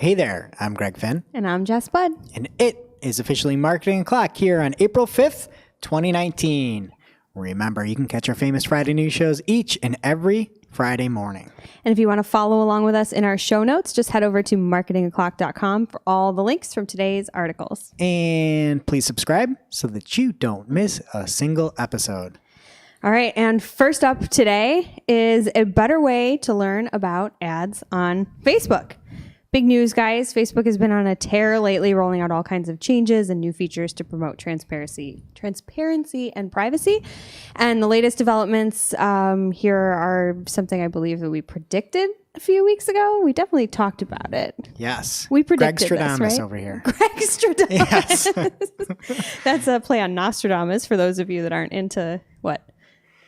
Hey there, I'm Greg Finn. And I'm Jess Budd. And it is officially Marketing O'Clock here on April 5th, 2019. Remember, you can catch our famous Friday news shows each and every Friday morning. And if you want to follow along with us in our show notes, just head over to marketingoclock.com for all the links from today's articles. And please subscribe so that you don't miss a single episode. All right, and first up today is a better way to learn about ads on Facebook. Big news, guys. Facebook has been on a tear lately, rolling out all kinds of changes and new features to promote transparency and privacy. And the latest developments here are something I believe that we predicted a few weeks ago. We definitely talked about it. Yes. We predicted Greg Stradamus this, right? over here. Greg Stradamus. Yes. That's a play on Nostradamus for those of you that aren't into, what,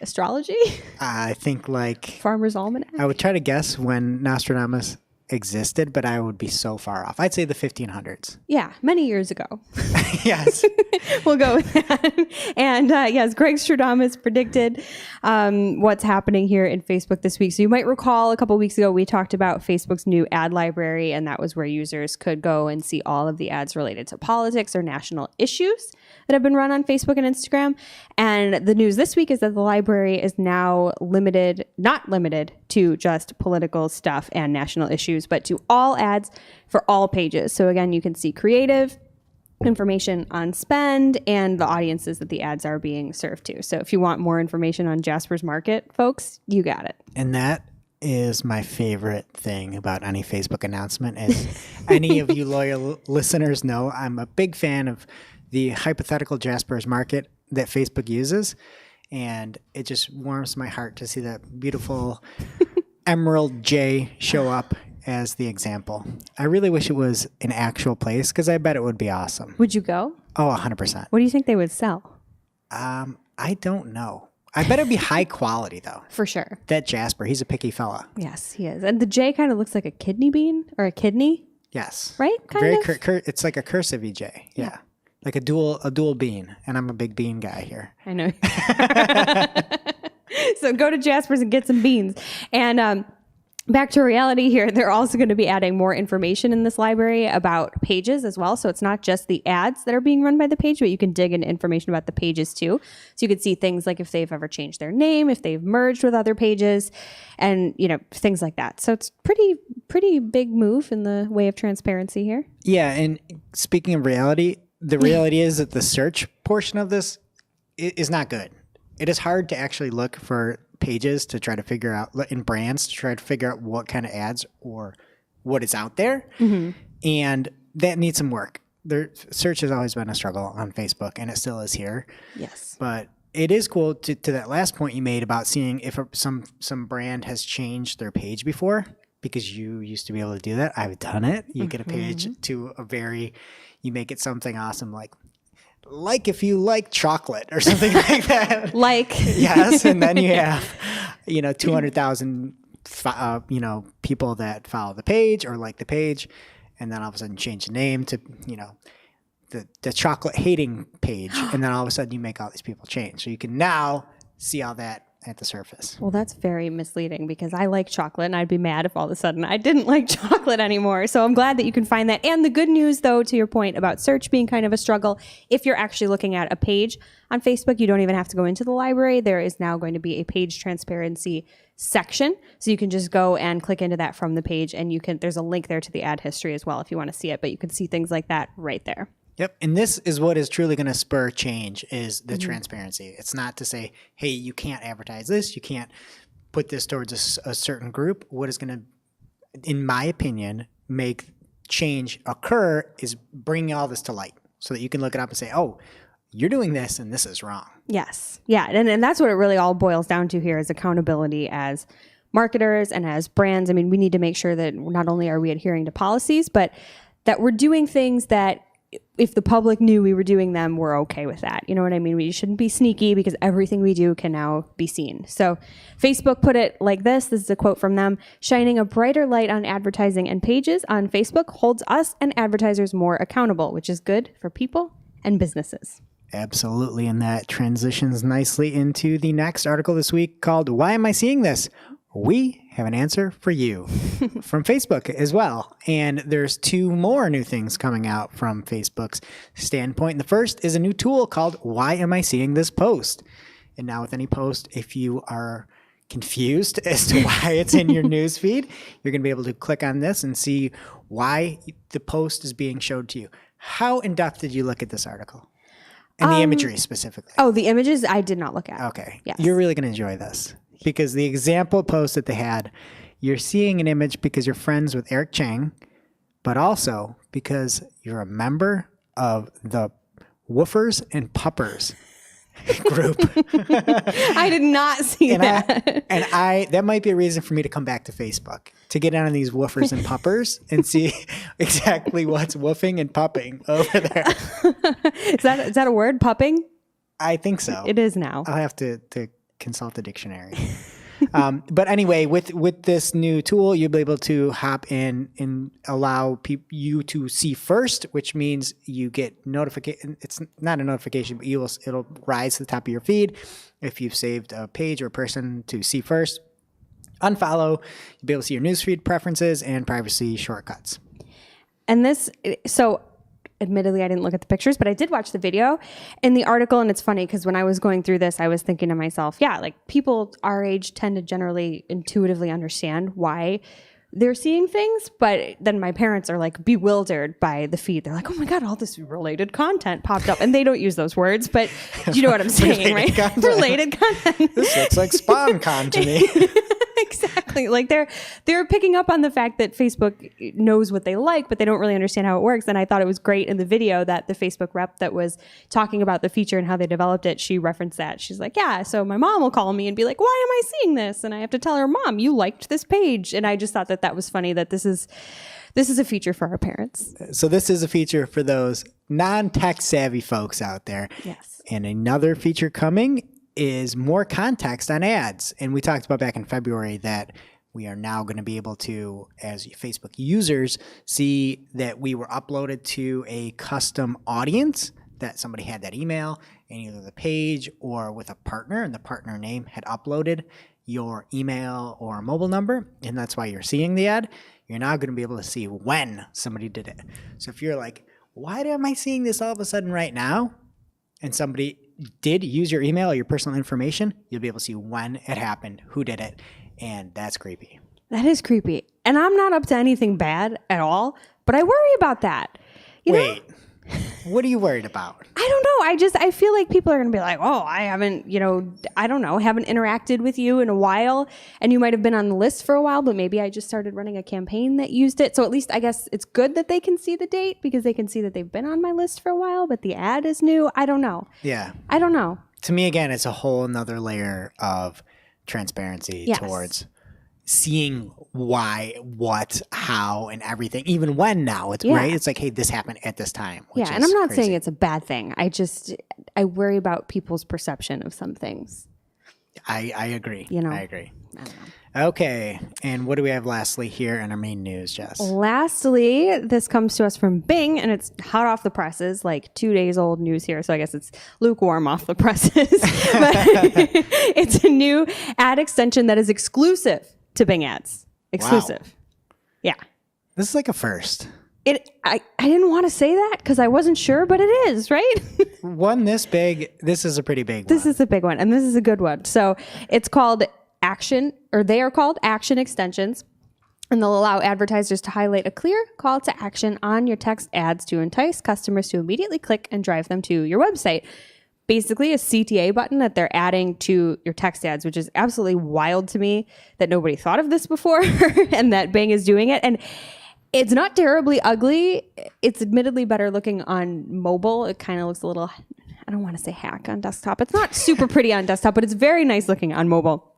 astrology? I think like... Farmer's Almanac? I would try to guess when Nostradamus existed, but I would be so far off. I'd say the 1500s. Yeah, many years ago. Yes. We'll go with that. And yes, Greg Stradamus predicted what's happening here in Facebook this week. So you might recall a couple of weeks ago, we talked about Facebook's new ad library, and that was where users could go and see all of the ads related to politics or national issues that have been run on Facebook and Instagram. And the news this week is that the library is now not limited to just political stuff and national issues, but to all ads for all pages. So again, you can see creative information on spend and the audiences that the ads are being served to. So if you want more information on Jaspers Market, folks, you got it. And that is my favorite thing about any Facebook announcement. As any of you loyal listeners know, I'm a big fan of the hypothetical Jaspers Market that Facebook uses. And it just warms my heart to see that beautiful Emerald J show up as the example. I really wish it was an actual place because I bet it would be awesome. Would you go? Oh, 100%. What do you think they would sell? I don't know. I bet it'd be high quality though. For sure. That Jasper, he's a picky fella. Yes, he is. And the J kind of looks like a kidney bean or a kidney. Yes. Right? It's like a cursive J. Yeah. Like a dual bean. And I'm a big bean guy here. I know. So go to Jaspers and get some beans. And back to reality here, they're also going to be adding more information in this library about pages as well. So it's not just the ads that are being run by the page, but you can dig into information about the pages too. So you could see things like if they've ever changed their name, if they've merged with other pages, and things like that. So it's pretty big move in the way of transparency here. Yeah, and speaking of reality, the reality is that the search portion of this is not good. It is hard to actually look for pages to try to figure out, in brands, to try to figure out what kind of ads or what is out there. Mm-hmm. And that needs some work. Search has always been a struggle on Facebook, and it still is here. Yes. But it is cool to that last point you made about seeing if some brand has changed their page before, because you used to be able to do that. I've done it. You get a page to you make it something awesome like if you like chocolate or something like that. Yes, and then you have 200,000 people that follow the page or like the page, and then all of a sudden change the name to the chocolate hating page, and then all of a sudden you make all these people change. So you can now see all that at the surface. Well, that's very misleading because I like chocolate and I'd be mad if all of a sudden I didn't like chocolate anymore. So I'm glad that you can find that. And the good news, though, to your point about search being kind of a struggle, if you're actually looking at a page on Facebook, you don't even have to go into the library. There is now going to be a page transparency section. So you can just go and click into that from the page, and there's a link there to the ad history as well if you want to see it, but you can see things like that right there. Yep. And this is what is truly going to spur change, is the transparency. It's not to say, hey, you can't advertise this. You can't put this towards a certain group. What is going to, in my opinion, make change occur is bringing all this to light so that you can look it up and say, oh, you're doing this and this is wrong. Yes. Yeah. And that's what it really all boils down to here is accountability as marketers and as brands. I mean, we need to make sure that not only are we adhering to policies, but that we're doing things that if the public knew we were doing them, we're okay with that. You know what I mean? We shouldn't be sneaky because everything we do can now be seen. So Facebook put it like this. This is a quote from them. Shining a brighter light on advertising and pages on Facebook holds us and advertisers more accountable, which is good for people and businesses. Absolutely. And that transitions nicely into the next article this week called Why Am I Seeing This? We have an answer for you from Facebook as well. And there's 2 more new things coming out from Facebook's standpoint. And the first is a new tool called Why Am I Seeing This Post? And now with any post, if you are confused as to why it's in your news feed, you're going to be able to click on this and see why the post is being showed to you. How in depth did you look at this article? And the imagery specifically. Oh, the images I did not look at. Okay. Yes. You're really going to enjoy this because the example post that they had, you're seeing an image because you're friends with Eric Chang, but also because you're a member of the Woofers and Puppers group. I did not see that. That might be a reason for me to come back to Facebook to get on these woofers and puppers and see exactly what's woofing and pupping over there. Is that a word? Pupping? I think so. It is now. I'll have to consult the dictionary. But anyway, with this new tool, you'll be able to hop in and allow you to see first, which means you get notification. It's not a notification, but it'll rise to the top of your feed if you've saved a page or a person to see first. Unfollow, you'll be able to see your newsfeed preferences and privacy shortcuts. And admittedly, I didn't look at the pictures, but I did watch the video in the article. And it's funny because when I was going through this, I was thinking to myself, yeah, like people our age tend to generally intuitively understand why they're seeing things. But then my parents are like bewildered by the feed. They're like, oh my God, all this related content popped up. And they don't use those words, but you know what I'm saying, right? Content. Related content. This looks like spawn con to me. Exactly. Like they're picking up on the fact that Facebook knows what they like, but they don't really understand how it works. And I thought it was great in the video that the Facebook rep that was talking about the feature and how they developed it, she referenced that. She's like, yeah, so my mom will call me and be like, why am I seeing this? And I have to tell her, Mom, you liked this page. And I just thought that was funny that this is a feature for our parents. So this is a feature for those non-tech savvy folks out there. Yes. And another feature coming is more context on ads. And we talked about back in February that we are now going to be able to, as Facebook users, see that we were uploaded to a custom audience, that somebody had that email and either the page or with a partner, and the partner name had uploaded your email or mobile number, and that's why you're seeing the ad. You're now going to be able to see when somebody did it. So if you're like, why am I seeing this all of a sudden right now? And somebody did use your email or your personal information, you'll be able to see when it happened, who did it, and that's creepy. That is creepy. And I'm not up to anything bad at all, but I worry about that. Wait, what are you worried about? I don't know. I feel like people are going to be like, oh, I haven't, haven't interacted with you in a while. And you might have been on the list for a while, but maybe I just started running a campaign that used it. So at least I guess it's good that they can see the date because they can see that they've been on my list for a while, but the ad is new. I don't know. Yeah. I don't know. To me, again, it's a whole nother layer of transparency towards seeing why, what, how, and everything, even when now, it's right. It's like, hey, this happened at this time. Which and I'm not saying it's a bad thing. I worry about people's perception of some things. I agree. I agree. I don't know. Okay. And what do we have lastly here in our main news, Jess? Lastly, this comes to us from Bing, and it's hot off the presses, like 2 days old news here. So I guess it's lukewarm off the presses. But it's a new ad extension that is exclusive to Bing ads. Exclusive. Wow. Yeah. This is like a first. I didn't want to say that because I wasn't sure, but it is, right? One this big, this is a pretty big one. This is a big one, and this is a good one. So it's called they are called Action Extensions, and they'll allow advertisers to highlight a clear call to action on your text ads to entice customers to immediately click and drive them to your website. Basically a CTA button that they're adding to your text ads, which is absolutely wild to me that nobody thought of this before and that Bing is doing it. And it's not terribly ugly. It's admittedly better looking on mobile. It kind of looks a little, I don't want to say hack on desktop. It's not super pretty on desktop, but it's very nice looking on mobile.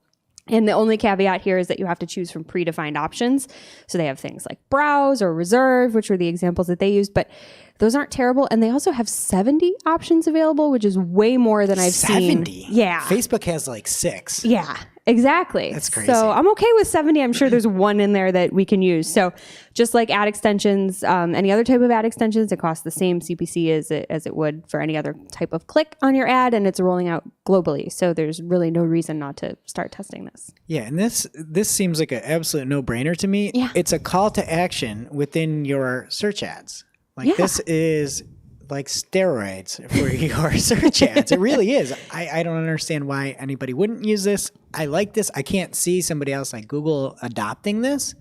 And the only caveat here is that you have to choose from predefined options. So they have things like browse or reserve, which were the examples that they used, but those aren't terrible. And they also have 70 options available, which is way more than I've seen. 70? Yeah. Facebook has like 6. Yeah. Exactly. That's crazy. So I'm okay with 70. I'm sure there's one in there that we can use. So just like ad extensions, any other type of ad extensions, it costs the same CPC as it would for any other type of click on your ad, and it's rolling out globally. So there's really no reason not to start testing this. Yeah, and this seems like an absolute no-brainer to me. Yeah. It's a call to action within your search ads. Like this is like steroids for your search ads. It really is. I don't understand why anybody wouldn't use this. I like this. I can't see somebody else like Google adopting this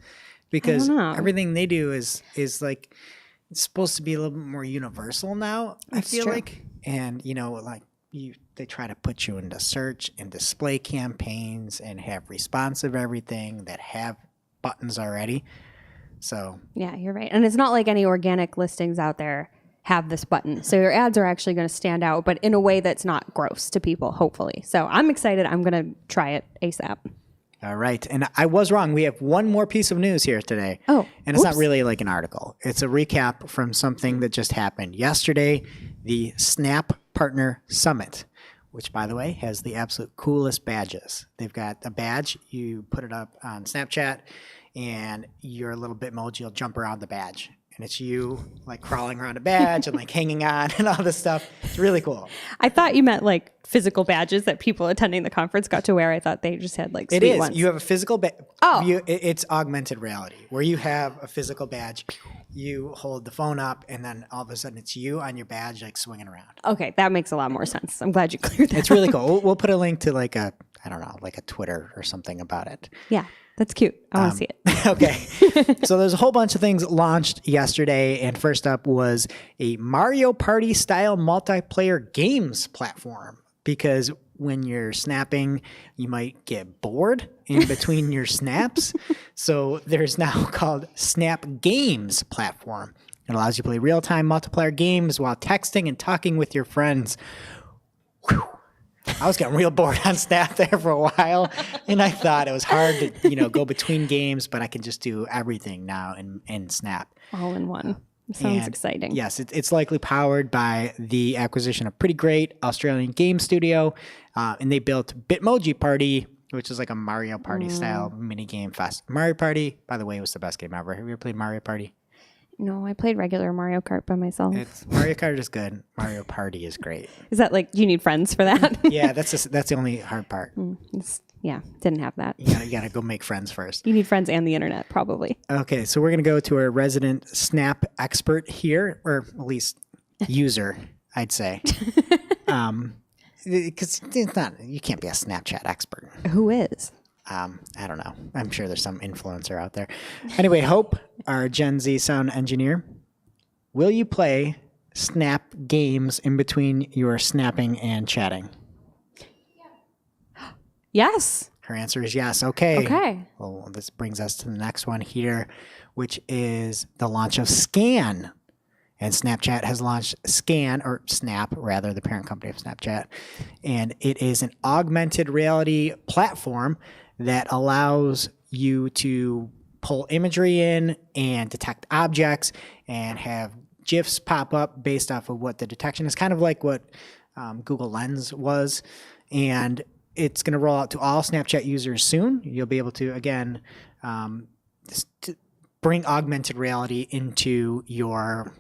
because everything they do is like it's supposed to be a little bit more universal now. That's I feel true. like, and like they try to put you into search and display campaigns and have responsive everything that have buttons already. So yeah, you're right. And it's not like any organic listings out there have this button. So your ads are actually going to stand out, but in a way that's not gross to people, hopefully. So I'm excited. I'm going to try it ASAP. All right. And I was wrong. We have one more piece of news here today. Oh, and it's not really like an article. It's a recap from something that just happened yesterday, the Snap Partner Summit, which, by the way, has the absolute coolest badges. They've got a badge. You put it up on Snapchat, and your little Bitmoji will jump around the badge. And it's you like crawling around a badge and like hanging on and all this stuff. It's really cool. I thought you meant like physical badges that people attending the conference got to wear. I thought they just had like sweet It is. ones. You have a physical badge. Oh. It's augmented reality where you have a physical badge. You hold the phone up and then all of a sudden it's you on your badge like swinging around. Okay, that makes a lot more sense. I'm glad you cleared that. It's really cool. We'll put a link to like a Twitter or something about it. Yeah, that's cute. I want to see it. Okay. So there's a whole bunch of things launched yesterday. And first up was a Mario Party style multiplayer games platform. Because when you're snapping, you might get bored in between your snaps. So there's now called Snap Games platform. It allows you to play real-time multiplayer games while texting and talking with your friends. Whew. I was getting real bored on Snap there for a while, and I thought it was hard to, go between games, but I can just do everything now in Snap. All in one. Sounds exciting. Yes, it's likely powered by the acquisition of pretty great Australian game studio, and they built Bitmoji Party, which is like a Mario Party style mini game fest. Mario Party, by the way, was the best game ever. Have you ever played Mario Party? No, I played regular Mario Kart by myself. Mario Kart is good. Mario Party is great. Is that like, do you need friends for that? Yeah, that's the only hard part. Yeah, didn't have that. You gotta go make friends first. You need friends and the internet, probably. Okay, so we're gonna go to our resident Snap expert here, or at least user, I'd say. Because you can't be a Snapchat expert. Who is? I don't know. I'm sure there's some influencer out there. Anyway, Hope, our Gen Z sound engineer, will you play Snap games in between your snapping and chatting? Yes. Her answer is yes. Okay. Okay. Well, this brings us to the next one here, which is the launch of Scan. And Snapchat has launched Scan, or Snap, rather, the parent company of Snapchat. And it is an augmented reality platform that allows you to pull imagery in and detect objects and have GIFs pop up based off of what the detection is, kind of like what Google Lens was. And it's going to roll out to all Snapchat users soon. You'll be able to, again, bring augmented reality into your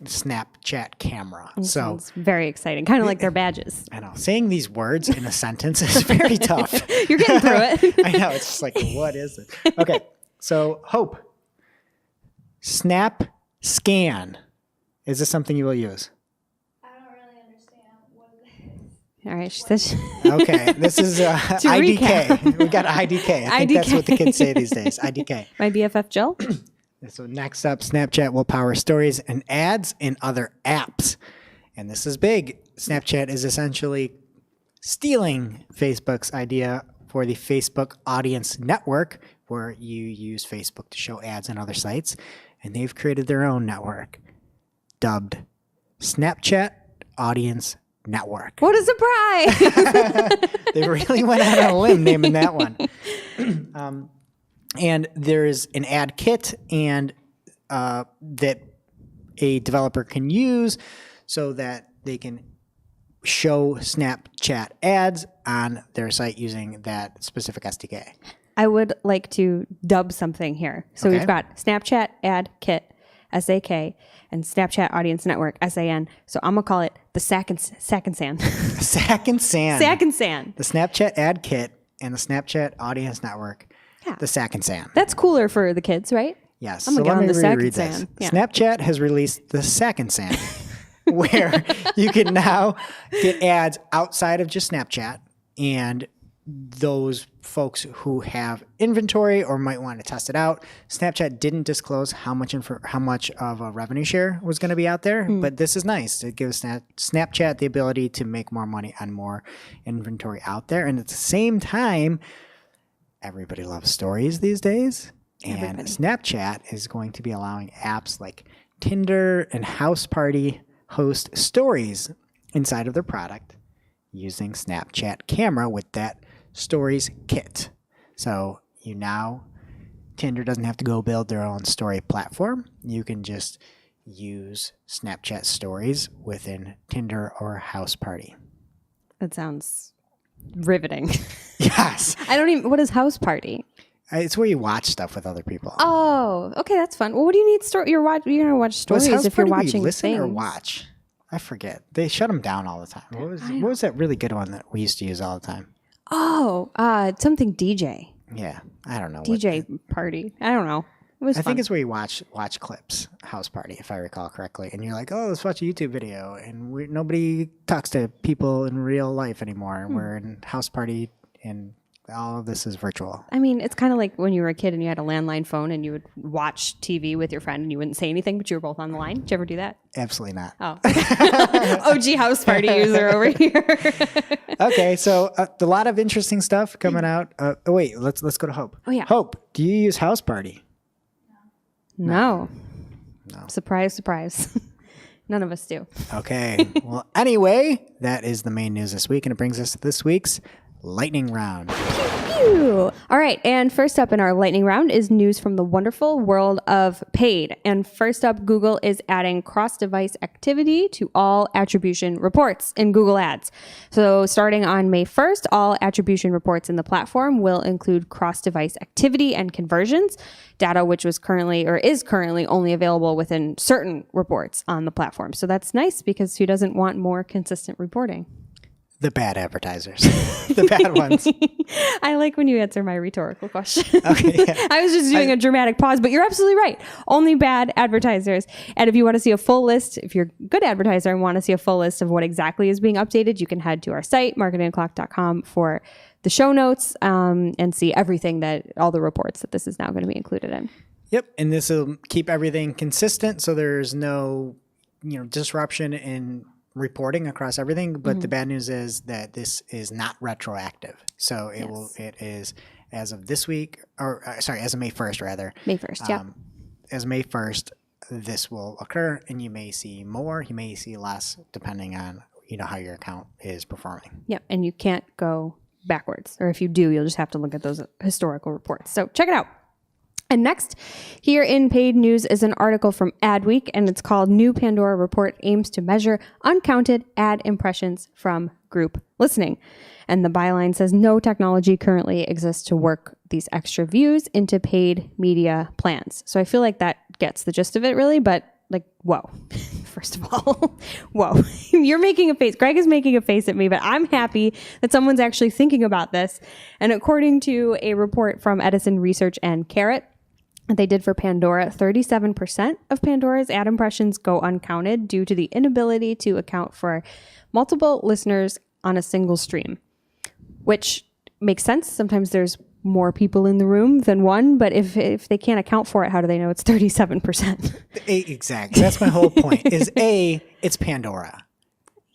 Snapchat camera. Sounds very exciting. Kind of like their badges. I know. Saying these words in a sentence is very tough. You're getting through it. I know. It's just like, what is it? Okay. So, Hope, Snap Scan. Is this something you will use? I don't really understand what it is. All right. She says. Okay. This is IDK. We got IDK. I think that's what the kids say these days. IDK. My BFF Jill. So next up, Snapchat will power stories and ads in other apps. And this is big. Snapchat is essentially stealing Facebook's idea for the Facebook Audience Network, where you use Facebook to show ads on other sites. And they've created their own network, dubbed Snapchat Audience Network. What a surprise. They really went out on a limb naming that one. And there's an ad kit and that a developer can use so that they can show Snapchat ads on their site using that specific SDK. I would like to dub something here. So Okay. we've got Snapchat Ad Kit, SAK, and Snapchat Audience Network, SAN. So I'm going to call it the Sack and San. Sack and Sand. Sack and San. The Snapchat Ad Kit and the Snapchat Audience Network. Yeah. The Sack and Sand. That's cooler for the kids, right? Yes. I'm gonna get let on me the Sack and reread this. Sand. Yeah. Snapchat has released the Sack and Sand, where you can now get ads outside of just Snapchat, and those folks who have inventory or might want to test it out. Snapchat didn't disclose how much of a revenue share was going to be out there, but this is nice. It gives Snapchat the ability to make more money on more inventory out there, and at the same time, everybody loves stories these days. And Snapchat is going to be allowing apps like Tinder and House Party host stories inside of their product using Snapchat camera with that stories kit. So Tinder doesn't have to go build their own story platform. You can just use Snapchat stories within Tinder or House Party. That sounds riveting. Yes. What is House Party? It's where you watch stuff with other people. Oh, okay, that's fun. Well, what do you need you're going to watch stories if you're watching listen things. or watch? I forget. They shut them down all the time. What was that really good one that we used to use all the time? Oh, something DJ. Yeah, I don't know. DJ party. I don't know. It was I fun. think it's where you watch clips, House Party, if I recall correctly, and you're like, oh, let's watch a YouTube video, and nobody talks to people in real life anymore. We're in House Party, and all of this is virtual. I mean, it's kind of like when you were a kid and you had a landline phone and you would watch TV with your friend and you wouldn't say anything, but you were both on the line. Did you ever do that? Absolutely not. Oh, OG House Party user over here. Okay, so a lot of interesting stuff coming out. Wait, let's go to Hope. Oh, yeah. Hope, do you use House Party? No. Surprise, surprise. None of us do. Okay. Well, anyway, that is the main news this week, and it brings us to this week's lightning round. All right. And first up in our lightning round is news from the wonderful world of paid. And first up, Google is adding cross-device activity to all attribution reports in Google Ads. So starting on May 1st, all attribution reports in the platform will include cross-device activity and conversions, data which is currently only available within certain reports on the platform. So that's nice because who doesn't want more consistent reporting? The bad advertisers. The bad ones. I like when you answer my rhetorical question. Okay, yeah. I was just doing a dramatic pause, but you're absolutely right. Only bad advertisers. And if you want to see a full list, if you're a good advertiser and want to see a full list of what exactly is being updated, you can head to our site, marketingclock.com, for the show notes and see everything all the reports that this is now going to be included in. Yep. And this will keep everything consistent so there's no disruption in reporting across everything, but the bad news is that this is not retroactive. So it is as of this week, as of May 1st, rather. May 1st, yeah. As May 1st, this will occur, and you may see more, you may see less, depending on how your account is performing. Yep, and you can't go backwards, or if you do, you'll just have to look at those historical reports. So check it out. And next, here in paid news is an article from Adweek, and it's called New Pandora Report Aims to Measure Uncounted Ad Impressions from Group Listening. And the byline says no technology currently exists to work these extra views into paid media plans. So I feel like that gets the gist of it, really, but whoa. First of all, whoa. You're making a face. Greg is making a face at me, but I'm happy that someone's actually thinking about this. And according to a report from Edison Research and Carrot, they did for Pandora, 37% of Pandora's ad impressions go uncounted due to the inability to account for multiple listeners on a single stream, which makes sense. Sometimes there's more people in the room than one, but if they can't account for it, how do they know it's 37%? Exactly. That's my whole point is it's Pandora.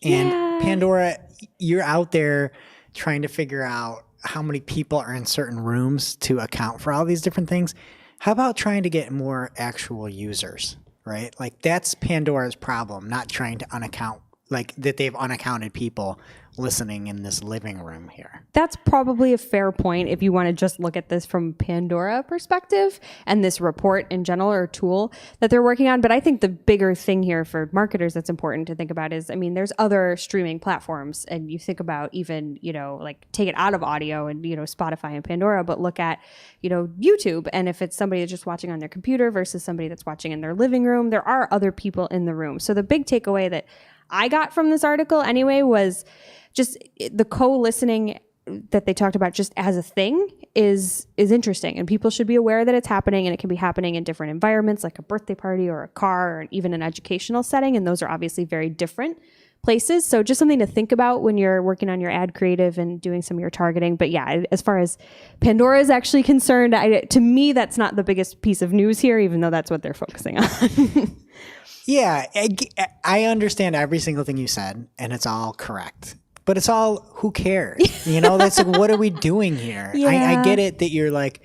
And Pandora, you're out there trying to figure out how many people are in certain rooms to account for all these different things. How about trying to get more actual users, right? That's Pandora's problem, not trying to unaccount, that they have unaccounted people listening in this living room here. That's probably a fair point if you want to just look at this from Pandora perspective and this report in general or tool that they're working on. But I think the bigger thing here for marketers that's important to think about is, I mean, there's other streaming platforms, and you think about even, like take it out of audio and, Spotify and Pandora, but look at, YouTube. And if it's somebody that's just watching on their computer versus somebody that's watching in their living room, there are other people in the room. So the big takeaway that I got from this article anyway was just the co-listening that they talked about just as a thing is interesting, and people should be aware that it's happening, and it can be happening in different environments like a birthday party or a car or even an educational setting, and those are obviously very different places. So just something to think about when you're working on your ad creative and doing some of your targeting. But yeah, as far as Pandora is actually concerned, to me, that's not the biggest piece of news here, even though that's what they're focusing on. Yeah, I understand every single thing you said, and it's all correct. But it's all, who cares? That's like, what are we doing here? Yeah. I get it that you're like,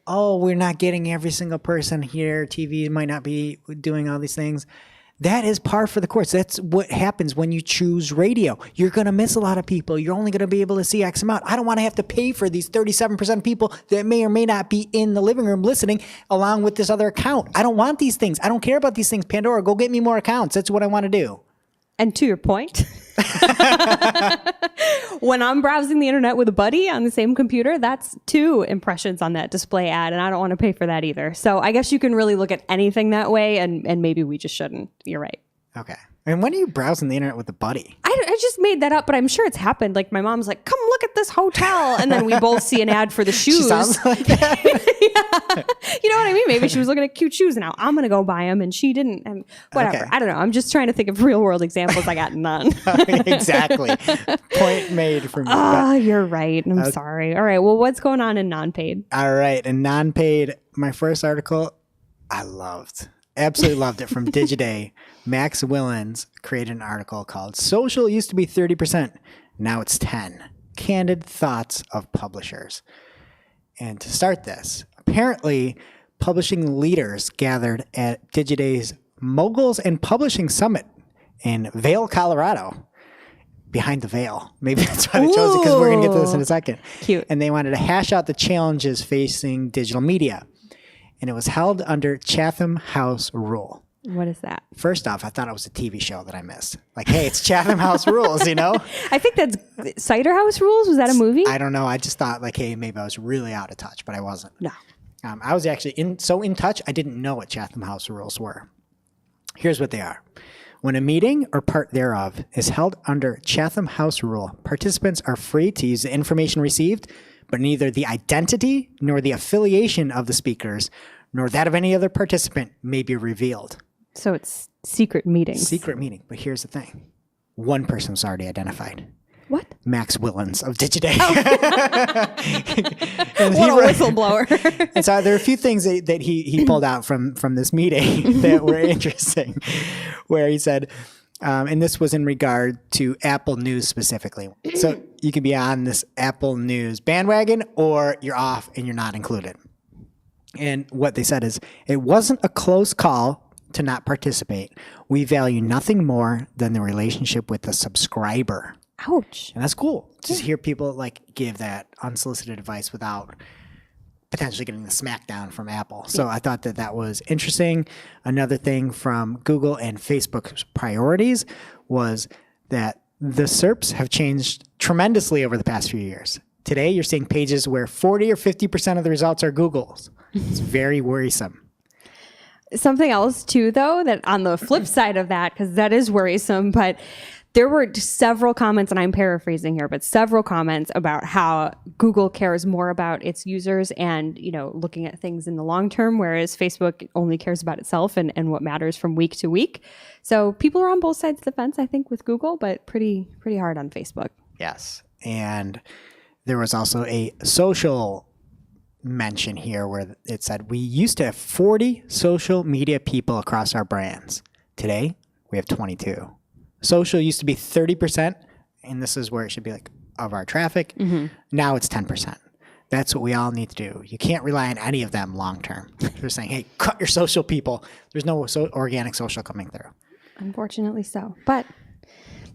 oh, we're not getting every single person here. TV might not be doing all these things. That is par for the course. That's what happens when you choose radio. You're going to miss a lot of people. You're only going to be able to see X amount. I don't want to have to pay for these 37% of people that may or may not be in the living room listening along with this other account. I don't want these things. I don't care about these things. Pandora, go get me more accounts. That's what I want to do. And to your point, when I'm browsing the internet with a buddy on the same computer, that's 2 impressions on that display ad, and I don't want to pay for that either. So I guess you can really look at anything that way, and maybe we just shouldn't. You're right. Okay. And when are you browsing the internet with a buddy? I just made that up, but I'm sure it's happened. Like my mom's like, come look at this hotel. And then we both see an ad for the shoes. She sounds like that. Yeah. You know what I mean? Maybe she was looking at cute shoes and now I'm going to go buy them and she didn't. And whatever. Okay. I don't know. I'm just trying to think of real world examples. I got none. Exactly. Point made for me. Oh, you're right. I'm sorry. All right. Well, what's going on in non-paid? All right. In non-paid, my first article, I loved. Absolutely loved it. From Digiday. Max Willens created an article called Social Used to be 30%. Now it's 10. Candid Thoughts of Publishers. And to start this, apparently publishing leaders gathered at Digiday's Moguls and Publishing Summit in Vail, Colorado. Behind the veil. Maybe that's why they chose it, because we're going to get to this in a second. Cute. And they wanted to hash out the challenges facing digital media. And it was held under Chatham House Rule. What is that? First off, I thought it was a TV show that I missed. Like, hey, it's Chatham House Rules, I think that's Cider House Rules. Was that a movie? I don't know. I just thought, like, hey, maybe I was really out of touch, but I wasn't. No. I was actually in touch, I didn't know what Chatham House Rules were. Here's what they are. When a meeting or part thereof is held under Chatham House Rule, participants are free to use the information received, but neither the identity nor the affiliation of the speakers nor that of any other participant may be revealed. So it's secret meetings. Secret meeting. But here's the thing. One person was already identified. What? Max Willens of Digiday. What a whistleblower. And so there are a few things that he pulled out from this meeting that were interesting, where he said, and this was in regard to Apple News specifically. So you can be on this Apple News bandwagon, or you're off and you're not included. And what they said is, it wasn't a close call to not participate. We value nothing more than the relationship with the subscriber. Ouch. And that's cool. Just hear people like give that unsolicited advice without potentially getting the smackdown from Apple. So I thought that was interesting. Another thing from Google and Facebook's priorities was that the SERPs have changed tremendously over the past few years. Today, you're seeing pages where 40 or 50% of the results are Google's. It's very worrisome. Something else too, though, that on the flip side of that, because that is worrisome, but there were several comments, and I'm paraphrasing here, but several comments about how Google cares more about its users and, looking at things in the long term, whereas Facebook only cares about itself and what matters from week to week. So people are on both sides of the fence, I think, with Google, but pretty hard on Facebook. Yes. And there was also a social mention here where it said we used to have 40 social media people across our brands. Today, we have 22. Social used to be 30%, and this is where it should be like of our traffic. Mm-hmm. Now it's 10%. That's what we all need to do. You can't rely on any of them long term. They're saying, hey, cut your social people. There's no organic social coming through. Unfortunately so. But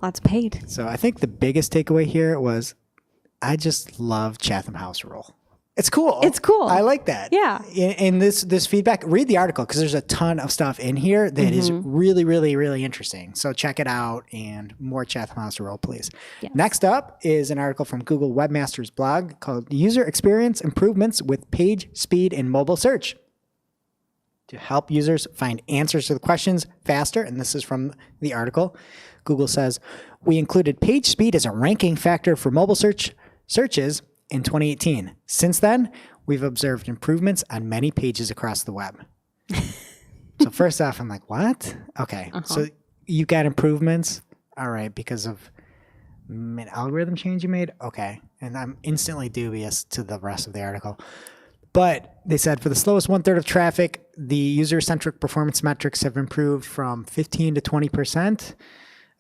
Lots paid. So I think the biggest takeaway here was I just love Chatham House Rule. It's cool. It's cool. I like that. Yeah. And this feedback, read the article because there's a ton of stuff in here that is really, really, really interesting. So check it out and more Chatham House Rule, please. Yes. Next up is an article from Google Webmaster's blog called User Experience Improvements with Page Speed in Mobile Search. To help users find answers to the questions faster, and this is from the article, Google says, we included page speed as a ranking factor for mobile searches in 2018. Since then, we've observed improvements on many pages across the web. So first off, I'm like, what? Okay. So you got improvements. All right. Because of an algorithm change you made. Okay. And I'm instantly dubious to the rest of the article. But they said for the slowest 1/3 of traffic, the user-centric performance metrics have improved from 15 to 20%.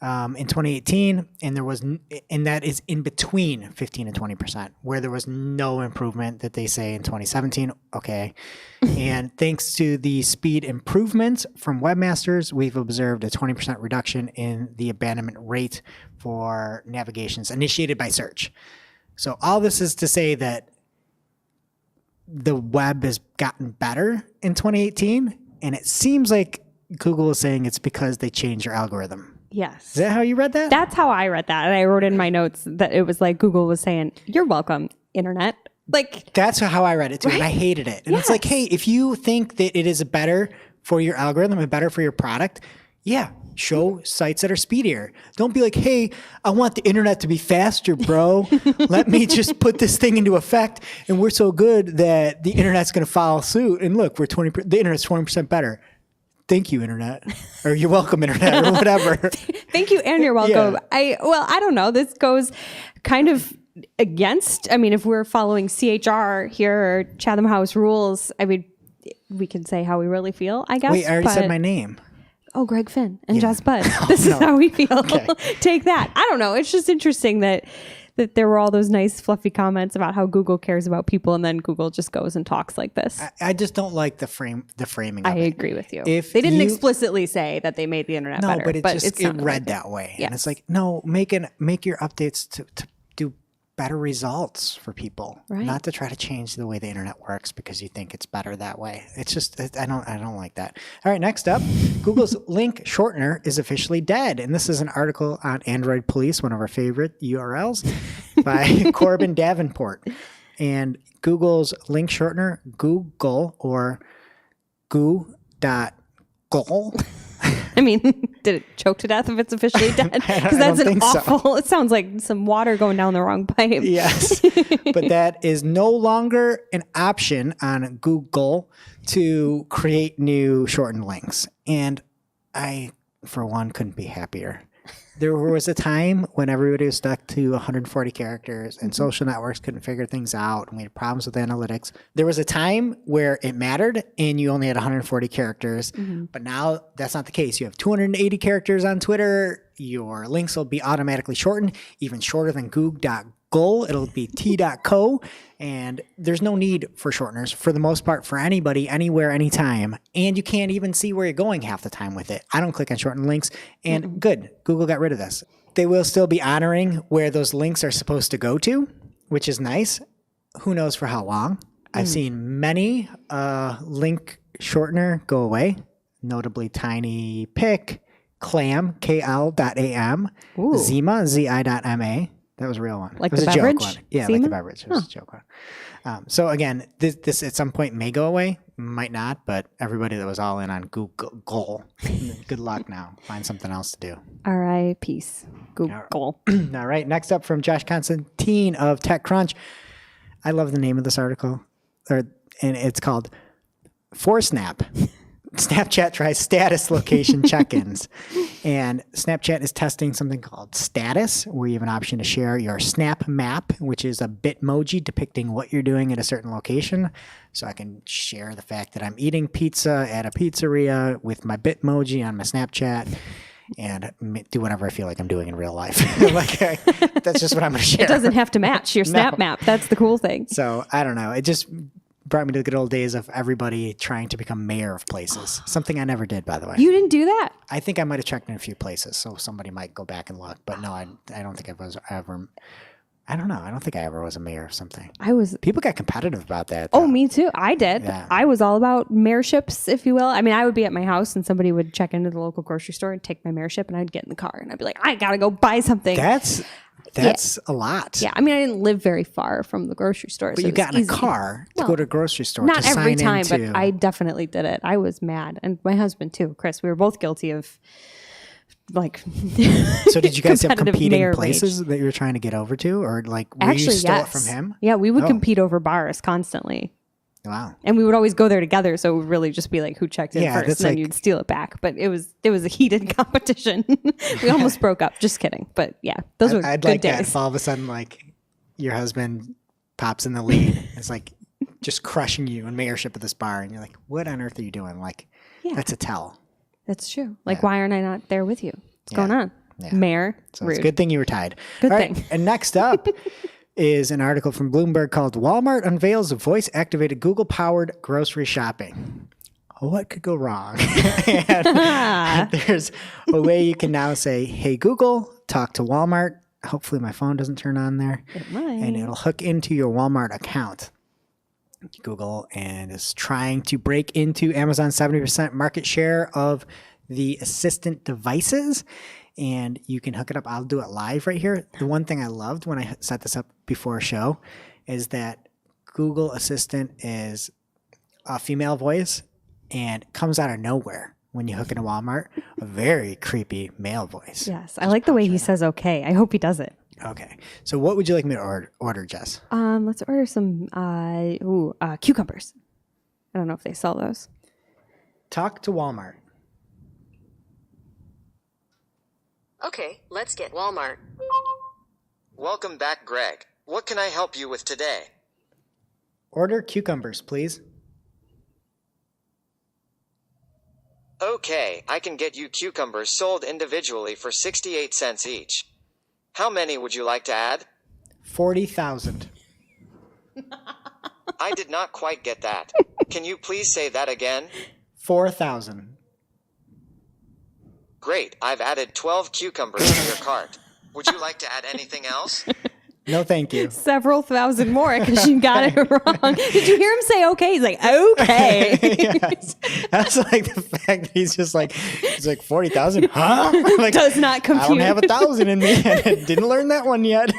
In 2018, and that is in between 15 and 20%, where there was no improvement that they say in 2017. Okay. And thanks to the speed improvements from webmasters, we've observed a 20% reduction in the abandonment rate for navigations initiated by search. So all this is to say that the web has gotten better in 2018, and it seems like Google is saying it's because they changed their algorithm. Yes. Is that how you read that? That's how I read that. And I wrote in my notes that it was like Google was saying, you're welcome, internet. Like, that's how I read it too. Right? And I hated it. And it's like, hey, if you think that it is better for your algorithm and better for your product, yeah, show sites that are speedier. Don't be like, hey, I want the internet to be faster, bro. Let me just put this thing into effect. And we're so good that the internet's going to follow suit. And look, the internet's 20% better. Thank you, internet, or you're welcome, internet, or whatever. Thank you, and you're welcome. Yeah. I don't know. This goes kind of against. I mean, if we're following CHR here, or Chatham House rules, I mean, we can say how we really feel, I guess. Wait, I already said my name. Oh, Greg Finn and Jaspers. This is how we feel. Okay. Take that. I don't know. It's just interesting that there were all those nice fluffy comments about how Google cares about people, and then Google just goes and talks like this. I just don't like the framing of I it. agree with you. If they didn't explicitly say that they made the internet better. No, but it read that way. Yes. And it's like, no, make your updates to do better results for people, right. Not to try to change the way the internet works because you think it's better that way. It's just, I don't like that. All right, next up, Google's link shortener is officially dead. And this is an article on Android Police, one of our favorite URLs, by Corbin Davenport. And Google's link shortener, Google or goo.gol. I mean, did it choke to death if it's officially dead? Because that's an awful, so. It sounds like some water going down the wrong pipe. Yes, but that is no longer an option on Google to create new shortened links. And I, for one, couldn't be happier. There was a time when everybody was stuck to 140 characters and social networks couldn't figure things out and we had problems with analytics. There was a time where it mattered and you only had 140 characters, but now that's not the case. You have 280 characters on Twitter. Your links will be automatically shortened, even shorter than goog.gol. It'll be t.co. And there's no need for shorteners for the most part for anybody, anywhere, anytime. And you can't even see where you're going half the time with it. I don't click on shortened links. And good, Google got rid of this. They will still be honoring where those links are supposed to go to, which is nice. Who knows for how long? I've seen many link shortener go away, notably Tiny Pick, Clam, KL.am, Zima, ZI.ma. That was a real one. Like it was the a beverage? joke one. Yeah, Zima? like the beverage. It was a joke one. So again, this at some point may go away, might not, but everybody that was all in on Google, good luck now. Find something else to do. All right, peace. Google. All right, next up from Josh Constantine of TechCrunch. I love the name of this article, and it's called For Snap. Snapchat tries status location check-ins. And Snapchat is testing something called Status, where you have an option to share your Snap Map, which is a Bitmoji depicting what you're doing at a certain location. So I can share the fact that I'm eating pizza at a pizzeria with my Bitmoji on my Snapchat and do whatever I feel like I'm doing in real life. That's just what I'm going to share. It doesn't have to match your Snap Map. That's the cool thing. So I don't know. It just... brought me to the good old days of everybody trying to become mayor of places. Something I never did, by the way. You didn't do that? I think I might have checked in a few places, so somebody might go back and look. But no, I don't think I was ever. I don't know. I don't think I ever was a mayor of something. People got competitive about that, though. Oh, me too. I did. Yeah. I was all about mayorships, if you will. I mean, I would be at my house and somebody would check into the local grocery store and take my mayorship, and I'd get in the car and I'd be like, I gotta go buy something. That's a lot. Yeah, I mean, I didn't live very far from the grocery store. But so you got in easy. a car to Well, go to a grocery store. Not to every sign time, into. but I definitely did it. I was mad. And my husband too, Chris. We were both guilty of like So did you guys have competitive competing mayor places rage. that you were trying to get over to? Or like were Actually, you stole yes. it from him? Yeah, we would Oh. compete over bars constantly. Wow. And we would always go there together, so it would really just be like who checked in Yeah, first, that's and then like- you'd steal it back. But it was a heated competition. We almost broke up. Just kidding. But yeah, those were I'd good like that days. if all of a sudden like your husband pops in the lead. It's like just crushing you in mayorship of this bar, and you're like, what on earth are you doing? Like, Yeah. that's a tell. That's true. Like, why aren't I not there with you? What's Yeah. going on, Yeah. Mayor? So Rude. it's a good thing you were tied. Good All right, thing. And next up is an article from Bloomberg called Walmart Unveils Voice-Activated Google-Powered Grocery Shopping. What could go wrong? And there's a way you can now say, hey, Google, talk to Walmart. Hopefully my phone doesn't turn on there. It might. And it'll hook into your Walmart account. Google and is trying to break into Amazon's 70% market share of the assistant devices. And you can hook it up. I'll do it live right here. The one thing I loved when I set this up before a show is that Google Assistant is a female voice and comes out of nowhere when you hook into Walmart. A very creepy male voice. Yes, I like the way he says okay. I hope he does it. Okay. So what would you like me to order, Jess? Let's order some cucumbers. I don't know if they sell those. Talk to Walmart. Okay, let's get Walmart. Welcome back, Greg. What can I help you with today? Order cucumbers, please. Okay, I can get you cucumbers sold individually for 68 cents each. How many would you like to add? 40,000. I did not quite get that. Can you please say that again? 4,000. Great, I've added 12 cucumbers to your cart. Would you like to add anything else? No, thank you. Several thousand more because you got it wrong. Did you hear him say okay? He's like, okay. Yes. That's like the fact that he's just like, he's like 40,000, huh? Like, Does not compute. I don't have 1,000 in me. I didn't learn that one yet.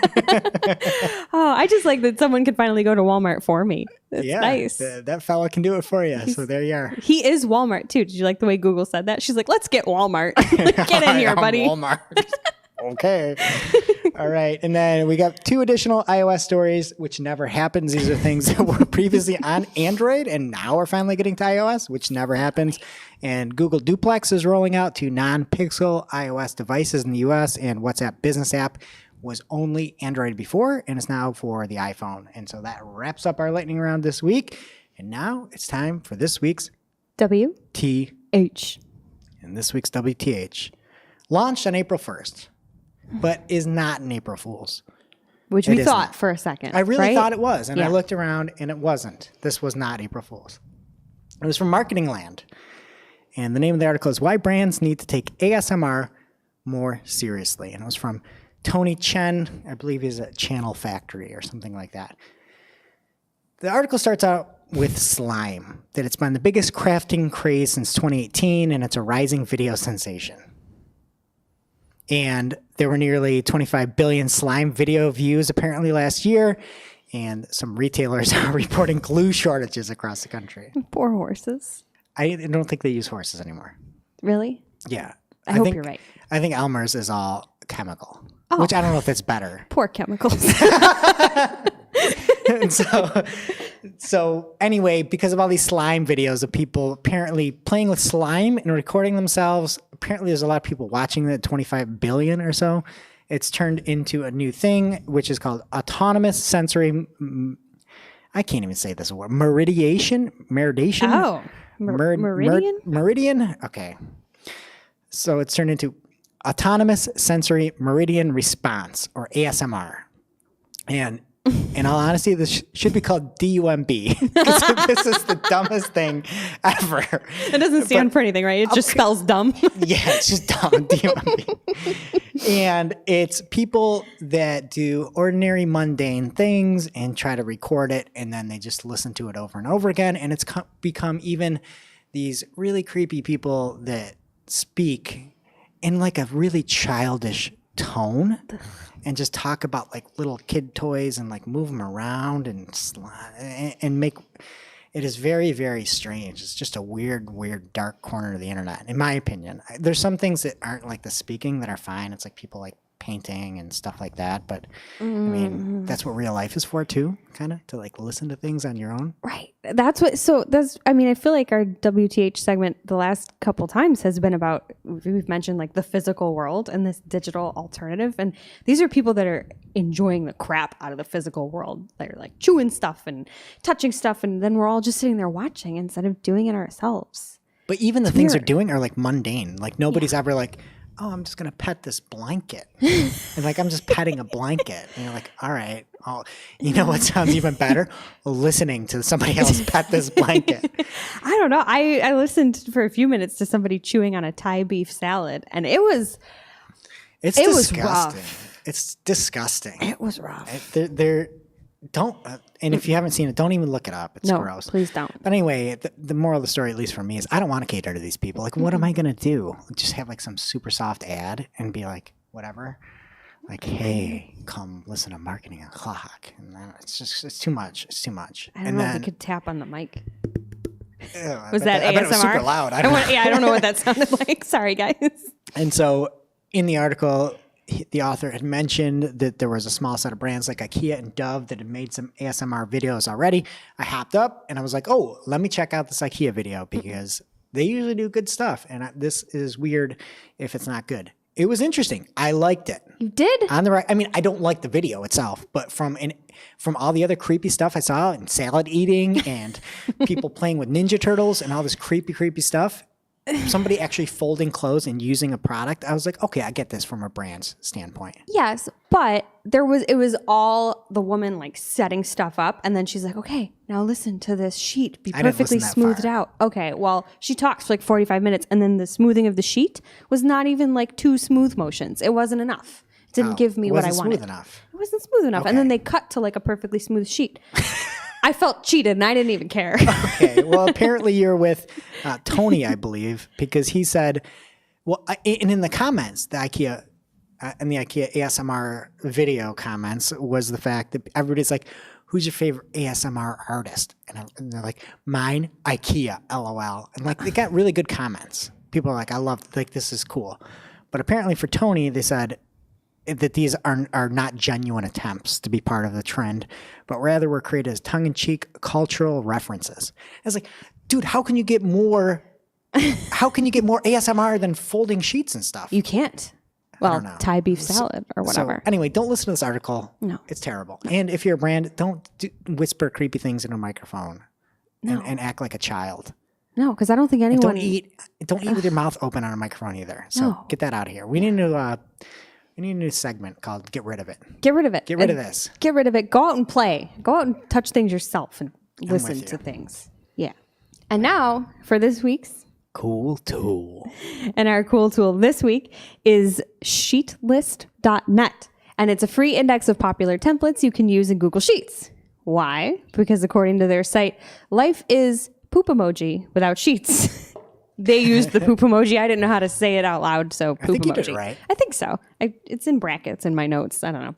Oh, I just like that someone could finally go to Walmart for me. That's Yeah, nice. that fella can do it for you. So there you are. He is Walmart too. Did you like the way Google said that? She's like, let's get Walmart. Get in here, I'm buddy. Walmart. Okay. All right. And then we got 2 additional iOS stories, which never happens. These are things that were previously on Android and now are finally getting to iOS, which never happens. And Google Duplex is rolling out to non-Pixel iOS devices in the US, and WhatsApp Business app was only Android before and is now for the iPhone. And so that wraps up our lightning round this week. And now it's time for this week's W T. H. And this week's WTH launched on April 1st, but is not an April Fool's. Which It we is thought not. for a second. I really right? thought it was, and I Yeah. looked around and it wasn't. This was not April Fool's. It was from Marketing Land. And the name of the article is Why Brands Need to Take ASMR More Seriously. And it was from Tony Chen. I believe he's at Channel Factory or something like that. The article starts out with slime, that it's been the biggest crafting craze since 2018, and it's a rising video sensation. And there were nearly 25 billion slime video views apparently last year, and some retailers are reporting glue shortages across the country. Poor horses. I don't think they use horses anymore. Really? Yeah. I hope think, you're right. I think Elmer's is all chemical, which I don't know if that's better. Poor chemicals. And so anyway, because of all these slime videos of people apparently playing with slime and recording themselves, apparently there's a lot of people watching that, 25 billion or so. It's turned into a new thing, which is called autonomous sensory. I can't even say this word. Meridation. Oh, meridian? Meridian. Okay. So it's turned into autonomous sensory meridian response, or ASMR. And In all honesty, this should be called DUMB. Because this is the dumbest thing ever. It doesn't stand for anything, right? It just spells dumb. Yeah, it's just dumb. DUMB. And it's people that do ordinary, mundane things and try to record it, and then they just listen to it over and over again. And it's become even these really creepy people that speak in like a really childish tone and just talk about like little kid toys and like move them around and make it is very, very strange. It's just a weird, dark corner of the internet, in my opinion. There's some things that aren't like the speaking that are fine. It's like people like painting and stuff like that. But I mean, that's what real life is for too, kind of, to like listen to things on your own. Right. I mean, I feel like our WTH segment the last couple times has been about, we've mentioned like the physical world and this digital alternative. And these are people that are enjoying the crap out of the physical world. They're like chewing stuff and touching stuff. And then we're all just sitting there watching instead of doing it ourselves. But even the things they're doing are like mundane. Like nobody's ever like, oh, I'm just going to pet this blanket. And like, I'm just petting a blanket. And you're like, all right. You know what sounds even better? Listening to somebody else pet this blanket. I don't know. I listened for a few minutes to somebody chewing on a Thai beef salad, and it was disgusting. Rough. It's disgusting. It was rough. And if you haven't seen it, don't even look it up. It's gross. Please don't. But anyway, the moral of the story, at least for me, is I don't want to cater to these people. Like, what am I going to do? Just have like some super soft ad and be like, whatever. Like, hey, come listen to Marketing O'Clock. And then it's too much. It's too much. I don't know if we could tap on the mic. Was that ASMR? I bet it was super loud. I don't know what that sounded like. Sorry, guys. And so in the article, the author had mentioned that there was a small set of brands like IKEA and Dove that had made some ASMR videos already. I hopped up and I was like, oh, let me check out this IKEA video because they usually do good stuff. And this is weird if it's not good. It was interesting. I liked it. You did? On the right. I mean, I don't like the video itself, but from all the other creepy stuff I saw and salad eating and people playing with Ninja Turtles and all this creepy stuff, somebody actually folding clothes and using a product, I was like, okay, I get this from a brand's standpoint. Yes, but it was all the woman like setting stuff up, and then she's like, okay, now listen to this sheet be perfectly smoothed out. Okay, well, she talks for like 45 minutes, and then the smoothing of the sheet was not even like 2 smooth motions. It wasn't enough. It didn't give me what I wanted. It wasn't smooth enough. Okay. And then they cut to like a perfectly smooth sheet. I felt cheated and I didn't even care. Okay. Well, apparently you're with Tony, I believe, because he said, well, and in the comments, the IKEA ASMR video comments was the fact that everybody's like, who's your favorite ASMR artist? And they're like, mine, IKEA, LOL. And like, they got really good comments. People are like, I love, like, this is cool. But apparently for Tony, they said that these are not genuine attempts to be part of the trend, but rather were created as tongue-in-cheek cultural references. I was like, dude, how can you get more ASMR than folding sheets and stuff? You can't. Well, Thai beef salad or whatever. So, anyway, don't listen to this article. No. It's terrible. And if you're a brand, don't whisper creepy things into a microphone and act like a child. No, because I don't think anyone... Don't eat with your mouth open on a microphone either. So get that out of here. We need a new segment called Get Rid of It. Get rid of it. Get rid of this. Get rid of it. Go out and play. Go out and touch things yourself and listen to things. Yeah. And now for this week's Cool Tool. And our cool tool this week is sheetlist.net. And it's a free index of popular templates you can use in Google Sheets. Why? Because according to their site, life is poop emoji without sheets. They used the poop emoji. I didn't know how to say it out loud, so poop emoji. I think you did it right. I think so. It's in brackets in my notes. I don't know.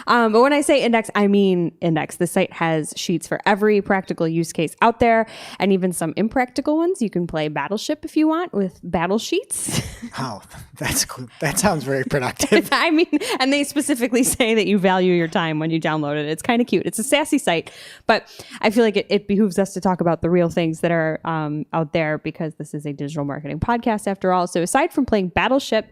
But when I say index, I mean index. The site has sheets for every practical use case out there, and even some impractical ones. You can play Battleship if you want with battle sheets. Oh, that's cool. That sounds very productive. I mean, and they specifically say that you value your time when you download it. It's kind of cute. It's a sassy site, but I feel like it behooves us to talk about the real things that are out there because this is a digital marketing podcast after all. So aside from playing Battleship,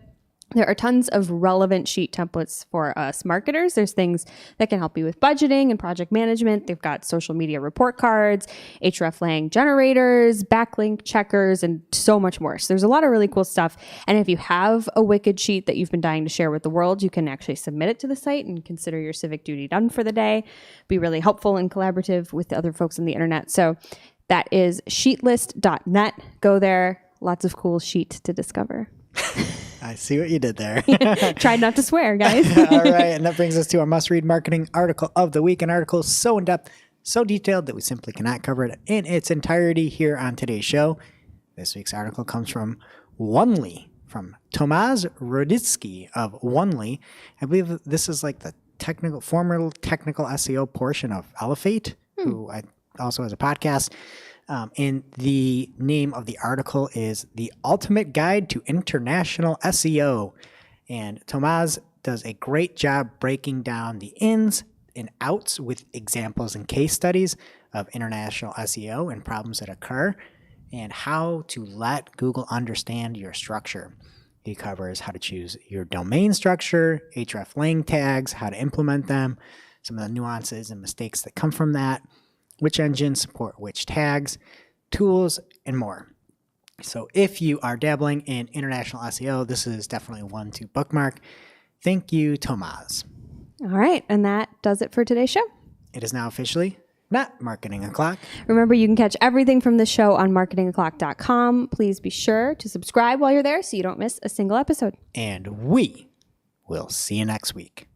There are tons of relevant sheet templates for us marketers. There's things that can help you with budgeting and project management. They've got social media report cards, hreflang generators, backlink checkers, and so much more. So there's a lot of really cool stuff. And if you have a wicked sheet that you've been dying to share with the world, you can actually submit it to the site and consider your civic duty done for the day. Be really helpful and collaborative with the other folks on the internet. So that is sheetlist.net. Go there. Lots of cool sheet to discover. I see what you did there. Tried not to swear, guys. All right. And that brings us to our must-read marketing article of the week. An article so in-depth, so detailed that we simply cannot cover it in its entirety here on today's show. This week's article comes from Onely, from Tomasz Rodicki of Onely. I believe this is like the former technical SEO portion of Elevate, who also has a podcast. And the name of the article is The Ultimate Guide to International SEO. And Tomasz does a great job breaking down the ins and outs with examples and case studies of international SEO and problems that occur and how to let Google understand your structure. He covers how to choose your domain structure, hreflang tags, how to implement them, some of the nuances and mistakes that come from that, which engines support which tags, tools, and more. So if you are dabbling in international SEO, this is definitely one to bookmark. Thank you, Tomasz. All right. And that does it for today's show. It is now officially not Marketing O'Clock. Remember, you can catch everything from the show on marketingoclock.com. Please be sure to subscribe while you're there so you don't miss a single episode. And we will see you next week.